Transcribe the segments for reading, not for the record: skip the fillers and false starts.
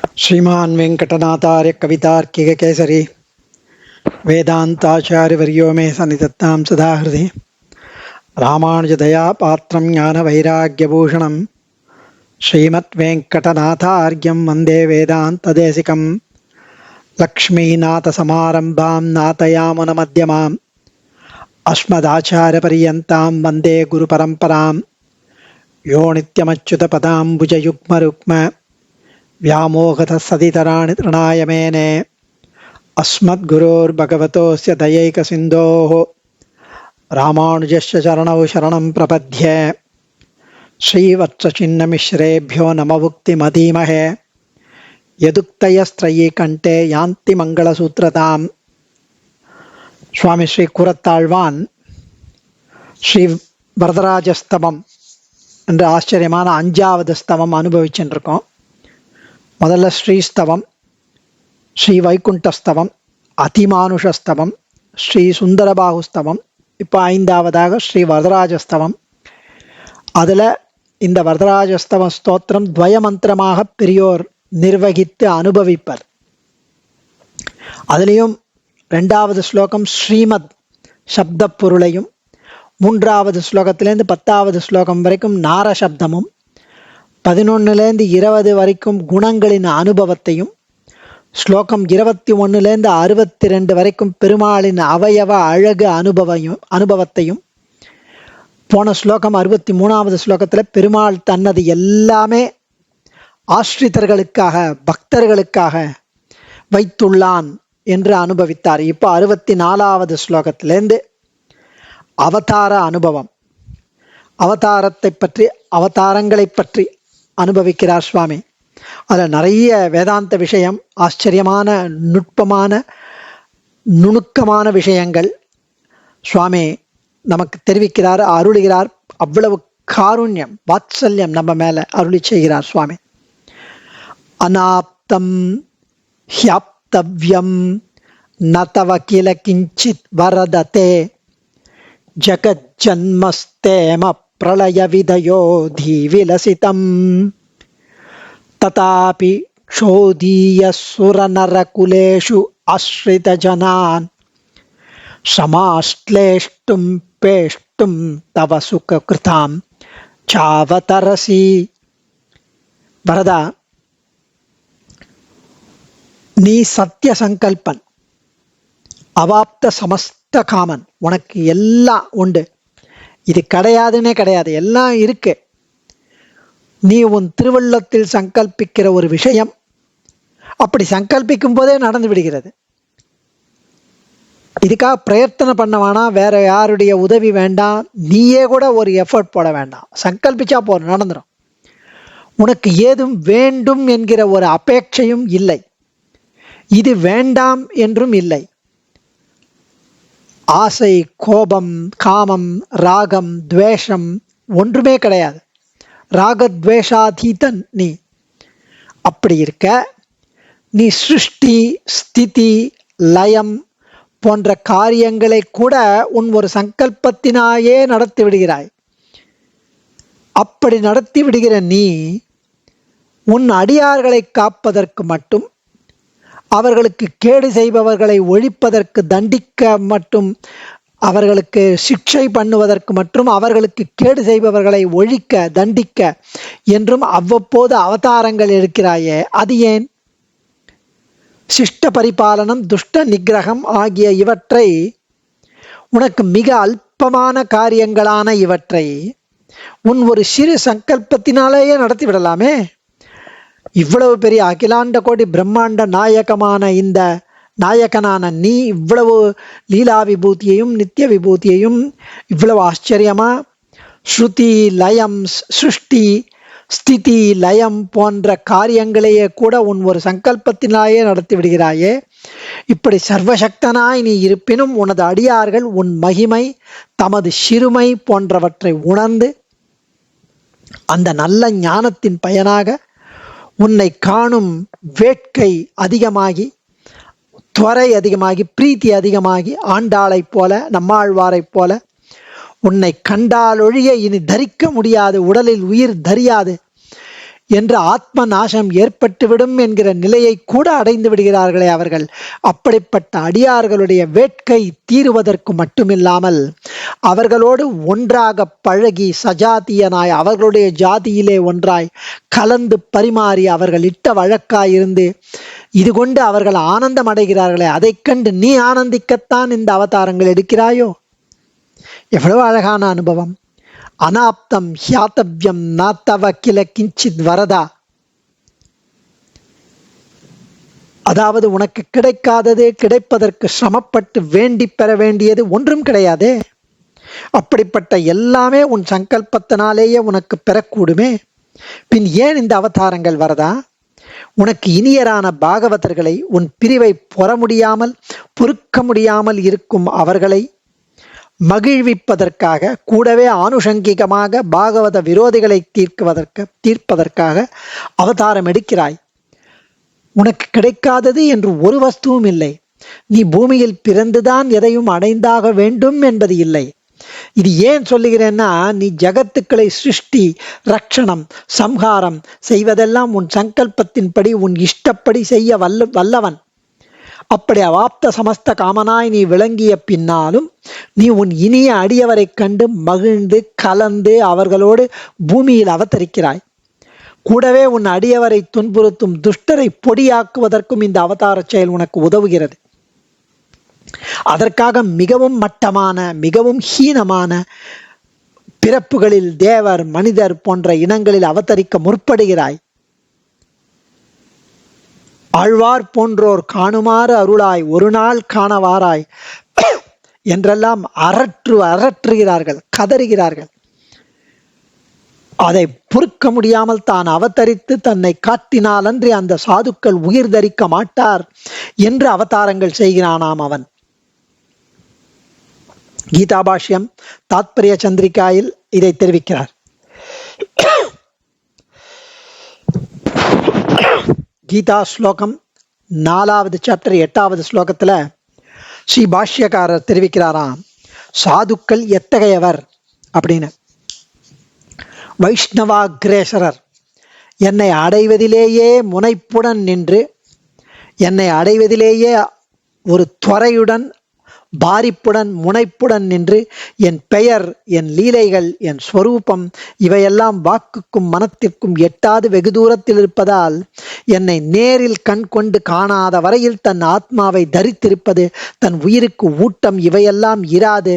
श्रीमान् वेंकटनाथार्य कवितार्किक केसरी वेदांताचार्यवर्यो मे सन्निधत्तां सदा हृदि रामानुजदया पात्रं ज्ञानवैराग्यभूषणं श्रीमद्वेंकटनाथार्यं वन्दे वेदान्तदेशिकं लक्ष्मीनाथसमारम्भां नाथयामुनमध्यमाम् अस्मदाचार्यपर्यन्तां वन्दे गुरुपरम्परां यो नित्यमच्युतपदाम्बुजयुग्मरुक्म व्यामोहतः सदितराणि तृणाय मेने अस्मद्गुरोर्भगवतोऽस्य दयैकसिन्धोः रामानुजस्य चरणौ शरणं प्रपद्ये श्रीवत्सचिह्नमिश्रेभ्यो नममुक्तिमधीमहे यदुक्तयस्त्रयी कण्ठे यान्ति मङ्गलसूत्रताम् சுவாமி ஸ்ரீ கூரத்தாழ்வான் ஸ்ரீ வரதராஜஸ்தவம் என்ற ஆச்சரியமான 5வது ஸ்தவம் அனுபவிச்சுருக்கோம். முதல்ல ஸ்ரீஸ்தவம், ஸ்ரீ வைகுண்டஸ்தவம், அதிமானுஷஸ்தவம், ஸ்ரீ சுந்தரபாகுஸ்தவம், இப்போ 5வதாக ஸ்ரீ வரதராஜஸ்தவம். அதில் இந்த வரதராஜஸ்தவ ஸ்தோத்திரம் துவயமந்திரமாக பெரியோர் நிர்வகித்து அனுபவிப்பர். அதுலேயும் 2வது ஸ்லோகம் ஸ்ரீமத் சப்த பொருளையும், 3வது ஸ்லோகத்திலேருந்து 10வது ஸ்லோகம் வரைக்கும் நார சப்தமும், 11லேருந்து 20 வரைக்கும் குணங்களின் அனுபவத்தையும், ஸ்லோகம் 21லேருந்து 62 வரைக்கும் பெருமாளின் அவயவ அழகு அனுபவத்தையும், போன ஸ்லோகம் 63வது ஸ்லோகத்தில் பெருமாள் தன்னது எல்லாமே ஆஸ்ரிதர்களுக்காக பக்தர்களுக்காக வைத்துள்ளான் என்று அனுபவித்தார். இப்போ 64வது ஸ்லோகத்திலேருந்து அவதார அனுபவம், அவதாரத்தை பற்றி அவதாரங்களை பற்றி அனுபவிக்கிறார் சுவாமி. அதில் நிறைய வேதாந்த விஷயம், ஆச்சரியமான நுட்பமான நுணுக்கமான விஷயங்கள் சுவாமி நமக்கு தெரிவிக்கிறார், அருளுகிறார். அவ்வளவு காருண்யம் வாத்சல்யம் நம்ம மேல அருளி செய்கிறார் சுவாமி. அநாப்தம் ஹ்யாப்தவ்யம் நதவ கில கிஞ்சித் வரததே ஜகஜன்மஸ்தேம பிரளய விதயோதி விலசிதம் ததாபி க்ஷோதீய சுரநரகுலேஷு ஆஸ்ரித ஜனான் சமாஸ்லேஷ்டும் பேஷ்டும் தவ சுககிருதாம் சாவதரசி. வரதா, நீ சத்திய சங்கல்பன், அவாப்த சமஸ்த காமன், உனக்கு எல்லாம் உண்டு, இது கிடையாதுன்னே கிடையாது, எல்லாம் இருக்கு. நீ உன் திருவள்ளத்தில் சங்கல்பிக்கிற ஒரு விஷயம் அப்படி சங்கல்பிக்கும் போதே நடந்து விடுகிறது. இதுக்காக பிரயத்தனை பண்ண வேணாம், வேற யாருடைய உதவி வேண்டாம், நீயே கூட ஒரு எஃபர்ட் போட வேண்டாம், சங்கல்பிச்சா போதும், நடந்துடும். உனக்கு ஏதும் வேண்டும் என்கிற ஒரு அபேட்சையும் இல்லை, இது வேண்டாம் என்றும் இல்லை. ஆசை, கோபம், காமம், ராகம், துவேஷம் ஒன்றுமே கிடையாது. ராகத்வேஷாதீதன் நீ. அப்படி இருக்க நீ சிருஷ்டி, ஸ்திதி, லயம் போன்ற காரியங்களை கூட உன் ஒரு சங்கல்பத்தினாயே நடத்தி விடுகிறாய். அப்படி நடத்தி விடுகிற நீ உன் அடியார்களை காப்பதற்கு மட்டும், அவர்களுக்கு கேடு செய்பவர்களை ஒழிப்பதற்கு, தண்டிக்க மட்டும், அவர்களுக்கு சிக்ஷை பண்ணுவதற்கு மற்றும் அவர்களுக்கு கேடு செய்பவர்களை ஒழிக்க தண்டிக்க என்றும் அவ்வப்போது அவதாரங்கள் இருக்கிறாயே, அது ஏன்? சிஷ்ட பரிபாலனம், துஷ்ட நிகிரகம் ஆகிய இவற்றை, உனக்கு மிக அல்பமான காரியங்களான இவற்றை உன் ஒரு சிறு சங்கல்பத்தினாலேயே நடத்தி விடலாமே. இவ்வளவு பெரிய அகிலாண்ட கோடி பிரம்மாண்ட நாயகமான இந்த நாயகனான நீ இவ்வளவு லீலா விபூதியையும் நித்திய விபூதியையும் இவ்வளவு ஆச்சரியமா ஸ்ருதி, லயம், சிருஷ்டி, ஸ்திதி, லயம் போன்ற காரியங்களையே கூட உன் ஒரு சங்கல்பத்தினாயே நடத்தி விடுகிறாயே. இப்படி சர்வசக்தனாய் நீ இருப்பினும் உனது அடியார்கள் உன் மகிமை, தமது சிறுமை போன்றவற்றை உணர்ந்து அந்த நல்ல ஞானத்தின் பயனாக உன்னை காணும் வேட்கை அதிகமாகி, துவரை அதிகமாகி, பிரீத்தி அதிகமாகி, ஆண்டாளைப் போல, நம்மாழ்வாரைப் போல உன்னை கண்டாலொழிய இனி தரிக்க முடியாது, உடலில் உயிர் தரியாது என்று ஆத்ம நாசம் ஏற்பட்டுவிடும் என்கிற நிலையை கூட அடைந்து விடுகிறார்களே அவர்கள். அப்படிப்பட்ட அடியார்களுடைய வேட்கை தீருவதற்கு மட்டுமில்லாமல் அவர்களோடு ஒன்றாக பழகி சஜாத்தியனாய் அவர்களுடைய ஜாதியிலே ஒன்றாய் கலந்து பரிமாறி அவர்கள் இட்ட வழக்காயிருந்து இது கொண்டு அவர்கள் ஆனந்தம் அடைகிறார்களே, அதை கண்டு நீ ஆனந்திக்கத்தான் இந்த அவதாரங்கள் எடுக்கிறாயோ? எவ்வளவு அழகான அனுபவம். அனாப்தம் ஹியாத்தவ்யம் நாத்தவ கில கிஞ்சித் வரதா. அதாவது உனக்கு கிடைக்காதது கிடைப்பதற்கு சிரமப்பட்டு வேண்டி பெற வேண்டியது ஒன்றும் கிடையாதே. அப்படிப்பட்ட எல்லாமே உன் சங்கல்பத்தினாலேயே உனக்கு பெறக்கூடுமே. பின் ஏன் இந்த அவதாரங்கள் வரதா? உனக்கு இனியரான பாகவதர்களை, உன் பிரிவை பொறுக்க முடியாமல் இருக்கும் அவர்களை மகிழ்விப்பதற்காக, கூடவே ஆனுஷங்கிகமாக பாகவத விரோதிகளை தீர்ப்பதற்காக அவதாரம் எடுக்கிறாய். உனக்கு கிடைக்காதது என்று ஒரு வஸ்துவும் இல்லை. நீ பூமியில் பிறந்துதான் எதையும் அடைந்தாக வேண்டும் என்பது இல்லை. இது ஏன் சொல்லுகிறேன்னா, நீ ஜகத்துக்களை சிருஷ்டி, ரட்சணம், சம்ஹாரம் செய்வதெல்லாம் உன் சங்கல்பத்தின்படி உன் இஷ்டப்படி செய்ய வல்லவன். அப்படி அவாப்த சமஸ்த காமனாய் நீ விளங்கிய பின்னாலும் நீ உன் இனிய அடியவரை கண்டு மகிழ்ந்து கலந்து அவர்களோடு பூமியில் அவதரிக்கிறாய். கூடவே உன் அடியவரை துன்புறுத்தும் துஷ்டரை பொடியாக்குவதற்கும் இந்த அவதார செயல் உனக்கு உதவுகிறது. அதற்காக மிகவும் மட்டமான, மிகவும் ஹீனமான பிறப்புகளில் தேவர், மனிதர் போன்ற இனங்களில் அவதரிக்க முற்படுகிறாய். ஆழ்வார் போன்றோர் காணுமாறு அருளாய், ஒரு நாள் காணவாராய் என்றெல்லாம் அரற்றுகிறார்கள், கதறுகிறார்கள். அதை பொறுக்க முடியாமல் தான் அவதரித்து தன்னை காட்டினாலன்றி அந்த சாதுக்கள் உயிர் தரிக்க மாட்டார் என்று அவதாரங்கள் செய்கிறானாம் அவன். கீதா பாஷ்யம் தாத்பரிய சந்திரிகாயில் இதை தெரிவிக்கிறார். கீதா ஸ்லோகம் 4வது சாப்டர் 8வது ஸ்லோகத்துல ஸ்ரீ பாஷ்யக்காரர் தெரிவிக்கிறாராம், சாதுக்கள் எத்தகையவர் அப்படின்னு. வைஷ்ணவாகிரேசரர் என்னை அடைவதிலேயே முனைப்புடன் நின்று, என்னை அடைவதிலேயே ஒரு துறையுடன் பாரிப்புடன் முனைப்புடன் நின்று, என் பெயர், என் லீலைகள், என் ஸ்வரூபம் இவையெல்லாம் வாக்குக்கும் மனத்திற்கும் எட்டாது வெகு தூரத்தில் இருப்பதால் என்னை நேரில் கண் கொண்டு காணாத வரையில் தன் ஆத்மாவை தரித்திருப்பது, தன் உயிருக்கு ஊட்டம் இவையெல்லாம் இராது.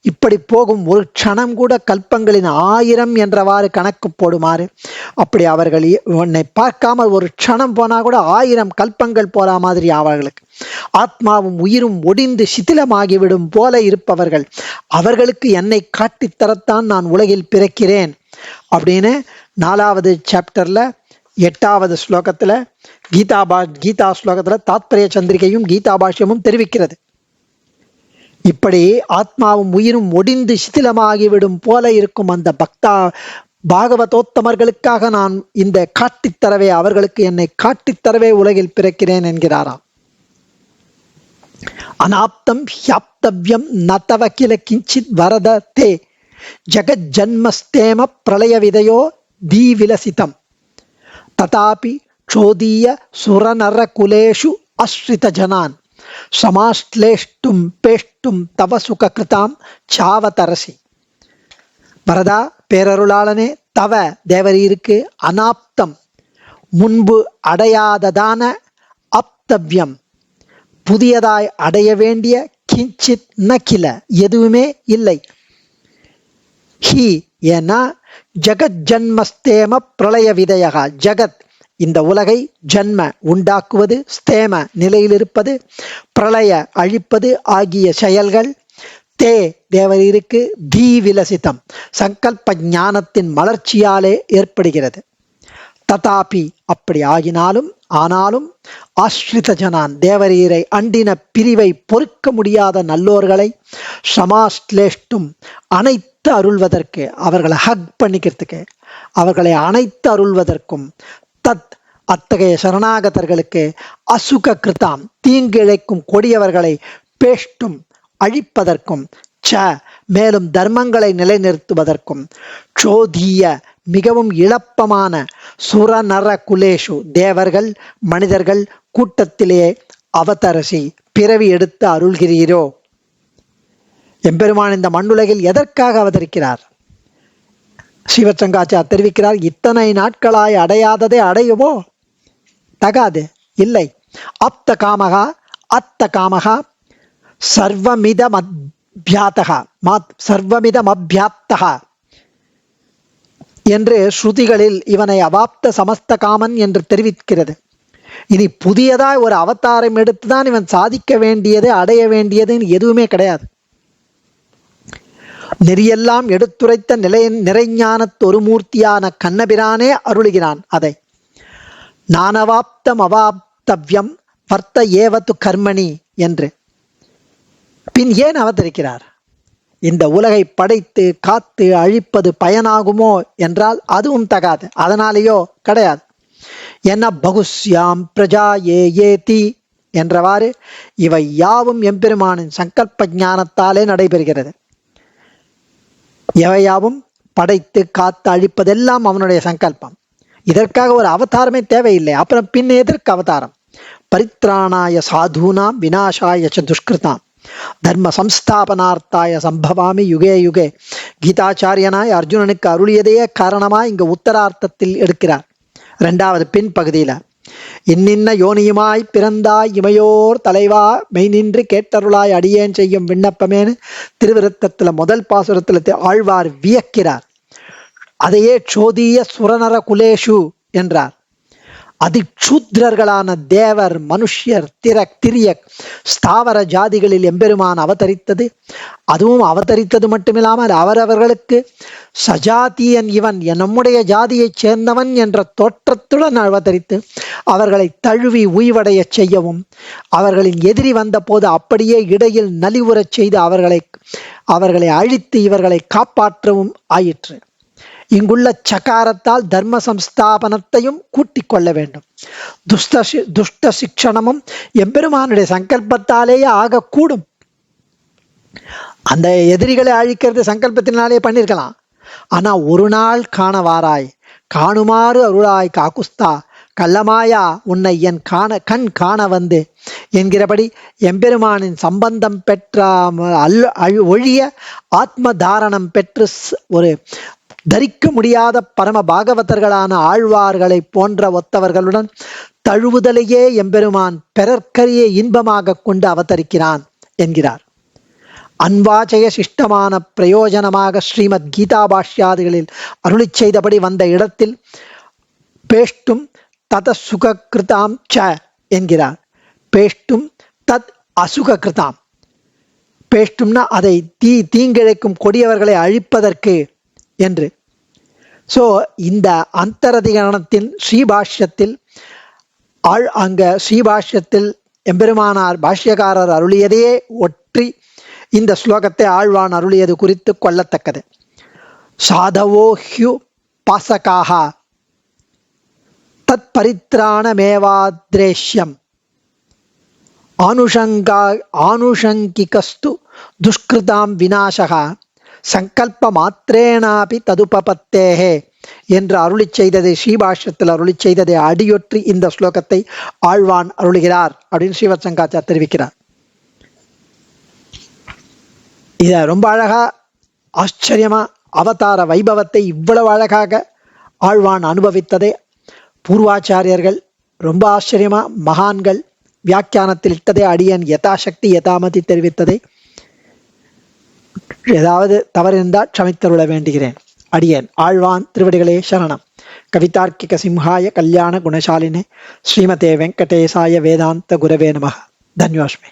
இப்படி போகும் ஒரு க்ஷணம் கூட கல்பங்களின் 1000 என்றவாறு கணக்கு போடுமாறு. அப்படி அவர்கள் உன்னை பார்க்காமல் ஒரு க்ஷணம் போனா கூட 1000 கல்பங்கள் போல மாதிரி அவர்களுக்கு ஆத்மாவும் உயிரும் ஒடிந்து சிதிலமாகிவிடும் போல இருப்பவர்கள், அவர்களுக்கு என்னை காட்டித்தரத்தான் நான் உலகில் பிறக்கிறேன் அப்படின்னு 4வது சாப்டர்ல 8வது ஸ்லோகத்துல கீதா ஸ்லோகத்துல தாத்பரிய சந்திரிகையும் கீதா பாஷ்யமும் தெரிவிக்கிறது. இப்படி ஆத்மாவும் உயிரும் ஒடிந்து சிதிலமாகிவிடும் போல இருக்கும் அந்த பாகவதோத்தமர்களுக்காக நான் இந்த காட்டித்தரவே, அவர்களுக்கு என்னை காட்டித்தரவே உலகில் பிறக்கிறேன் என்கிறாராம். அனாப்தம் ஹ்யாப்தவ்யம் நதவ கில கிஞ்சித் வரத தே ஜகத் ஜன்மஸ்தேம பிரளய விதையோ தீவிலசிதம் ததாபி சோதீய சுரநர குலேஷு அஸ்ரித ஜனான் சமாஸ்லேஷ்டும் பேஷ்டும் தவ சுக கிருதாம் சாவதரசி. வரதா பேரருளாளனே, தவ தேவரீருக்கு, அனாப்தம் முன்பு அடையாததான, அப்தவ்யம் புதியதாய் அடைய வேண்டிய, கிஞ்சித் நகில எதுவுமே இல்லை. ஹி ஏன்னா ஜகத் ஜன்மஸ்தேம பிரளய விதயகா, ஜகத் இந்த உலகை, ஜன்ம உண்டாக்குவது, ஸ்தேம நிலையில் இருப்பது, பிரளய அழிப்பது ஆகிய செயல்கள், தே தேவரீருக்கு, தீவிலசிதம் சங்கல்ப ஞானத்தின் மலர்ச்சியாலே ஏற்படுகிறது. ததாபி அப்படி ஆனாலும் ஆஸ்ரித ஜனான் தேவரீரை அண்டின பிரிவை பொறுக்க முடியாத நல்லோர்களை சமாஸ்லேஷ்டும் அனைத்து அருள்வதற்கு, அவர்களை ஹக் பண்ணிக்கிறதுக்கு, அவர்களை அனைத்து அருள்வதற்கும், தத் அத்தகைய சரணாகதர்களுக்கு, அசுக கிருதாம் தீங்கிழைக்கும் கொடியவர்களை பேஷ்டும் அழிப்பதற்கும், ச மேலும் தர்மங்களை நிலைநிறுத்துவதற்கும், சோதிய மிகவும் இளப்பமான சுரநர குலேஷு தேவர்கள் மனிதர்கள் கூட்டத்திலே அவதரசி பிறவி எடுத்து அருள்கிறீரோ. எம்பெருமான் இந்த மண்ணுலகில் எதற்காக அவதரிக்கிறார்? ஸ்ரீவத்சங்காச்சார் தெரிவிக்கிறார், இத்தனை நாட்களாய் அடையாததை அடையுமோ? தகாது, இல்லை. அப்த காமகா அத்த காமகா சர்வமிதமப்யாத்தகா என்று ஸ்ருதிகளில் இவனை அவாப்த சமஸ்த காமன் என்று தெரிவிக்கிறது. இனி புதியதாய் ஒரு அவதாரம் எடுத்துதான் இவன் சாதிக்க வேண்டியது அடைய வேண்டியதுன்னு எதுவுமே கிடையாது. நெறியெல்லாம் எடுத்துரைத்த நிறைஞானத்து ஒரு மூர்த்தியான கண்ணபிரானே அருளுகிறான் அதை. நானவாப்தம் அவாப்தவ்யம் வர்த்த ஏவத்து கர்மணி என்று. பின் ஏன் அவதரிக்கிறார்? இந்த உலகை படைத்து காத்து அழிப்பது பயனாகுமோ என்றால் அதுவும் தகாது. அதனாலேயோ கிடையாது. என்ன பகுஸ்யாம் பிரஜா ஏதி என்றவாறு இவை யாவும் எம்பெருமானின் சங்கல்ப ஞானத்தாலே நடைபெறுகிறது. எவையாவும் படைத்து காத்து அழிப்பதெல்லாம் அவனுடைய சங்கல்பம். இதற்காக ஒரு அவதாரமே தேவையில்லை. அப்புறம் பின் எதற்கு அவதாரம்? பரித்ராணாய சாதூனாம் விநாசாய ச துஷ்கிருதாம் தர்ம சம்ஸ்தாபனார்த்தாய சம்பவாமி யுகே யுகே. கீதாச்சாரியனாய் அர்ஜுனனுக்கு அருளியதையே காரணமாய் இங்கு உத்தரார்த்தத்தில் எடுக்கிறார். இரண்டாவது பின் பகுதியில இன்னின்ன யோனியுமாய் பிறந்தாய் இமையோர் தலைவா மெய் நின்று கேட்டருளாய் அடியேன் செய்யும் விண்ணப்பமேனு திருவிருத்தத்துல முதல் பாசுரத்துல ஆழ்வார் வியக்கிறார். அதையே சோதிய சுரநர குலேஷு என்றார். அதிசூத்ரர்களான தேவர் மனுஷ்யர் திரிய ஸ்தாவர ஜாதிகளில் எம்பெருமான் அவதரித்தது. அதுவும் அவதரித்தது மட்டுமில்லாமல் அவரவர்களுக்கு சஜாத்தியன் இவன் நம்முடைய ஜாதியைச் சேர்ந்தவன் என்ற தோற்றத்துடன் அவதரித்து அவர்களை தழுவி உய்வடைய செய்யவும், அவர்களின் எதிரி வந்த போது அப்படியே இடையில் நலிவுறச் செய்து அவர்களை அழித்து இவர்களை காப்பாற்றவும் ஆயிற்று. இங்குள்ள சகாரத்தால் தர்ம சம்ஸ்தாபனத்தையும் கூட்டிக் கொள்ள வேண்டும். துஷ்ட சிக்ஷணமும் எம்பெருமானுடைய சங்கல்பத்தாலேயே ஆகக்கூடும். அந்த எதிரிகளை அழிக்கிறது சங்கல்பத்தினாலே பண்ணிருக்கலாம். ஆனா ஒரு நாள் காணவாராய் காணுமாறு அருளாய் காக்குஸ்தா கள்ளமாயா உன்னை என் கண் காண வந்து என்கிறபடி எம்பெருமானின் சம்பந்தம் பெற்ற ஒழிய ஆத்ம தாரணம் பெற்று ஒரு தரிக்க முடியாத பரம பாகவதர்களான ஆழ்வார்களை போன்ற ஒத்தவர்களுடன் தழுவுதலையே எம்பெருமான் பெறற்கரிய இன்பமாக கொண்டு அவதரிக்கிறான் என்கிறார். அன்வாச்சய சிஷ்டமான பிரயோஜனமாக ஸ்ரீமத் கீதா பாஷ்யாதிகளில் அருளி செய்தபடி வந்த இடத்தில் பேஷ்டும் தத சுகிருதாம் ச என்கிறார். பேஷ்டும் தத் அசுகிருதாம். பேஷ்டும்னா அதை தீங்கிழைக்கும் கொடியவர்களை அழிப்பதற்கு என்று. சோ இந்த அந்தரதிகரணத்தின் ஸ்ரீபாஷ்யத்தில் ஸ்ரீபாஷ்யத்தில் எம்பெருமானார் பாஷ்யக்காரர் அருளியதையே ஒற்றி இந்த ஸ்லோகத்தை ஆழ்வான் அருளியது குறித்து கொள்ளத்தக்கது. சாதவோ ஹ்யு பாசகாக தத் பரித்ராணமேவாத்ரேஷ்யம் ஆனுஷங்கிகஸ்து துஷ்கிருதாம் விநாசகா சங்கல்ப மாத்திரேனாபி ததுபபத்தேஹே என்று அருளி செய்ததை ஸ்ரீபாஷ்யத்தில் அருளி செய்ததை அடியொற்றி இந்த ஸ்லோகத்தை ஆழ்வான் அருளுகிறார் அப்படின்னு ஸ்ரீவத்சங்காச்சார் தெரிவிக்கிறார். இத ரொம்ப அழகா ஆச்சரியமா அவதார வைபவத்தை இவ்வளவு அழகாக ஆழ்வான் அனுபவித்ததை பூர்வாச்சாரியர்கள் ரொம்ப ஆச்சரியமா மகான்கள் வியாக்கியானத்தில் இட்டதை அடியன் யதாசக்தி யதாமதி தெரிவித்ததை ஏதாவது தவறிருந்தால் க்ஷமித்தருள வேண்டுகிறேன். அடியேன் ஆழ்வான் திருவடிகளே சரணம். கவிதார்க்கிக சிம்ஹாய கல்யாண குணசாலினே ஸ்ரீமதே வெங்கடேசாய வேதாந்த குரவே நமः. தன்யோஸ்மி.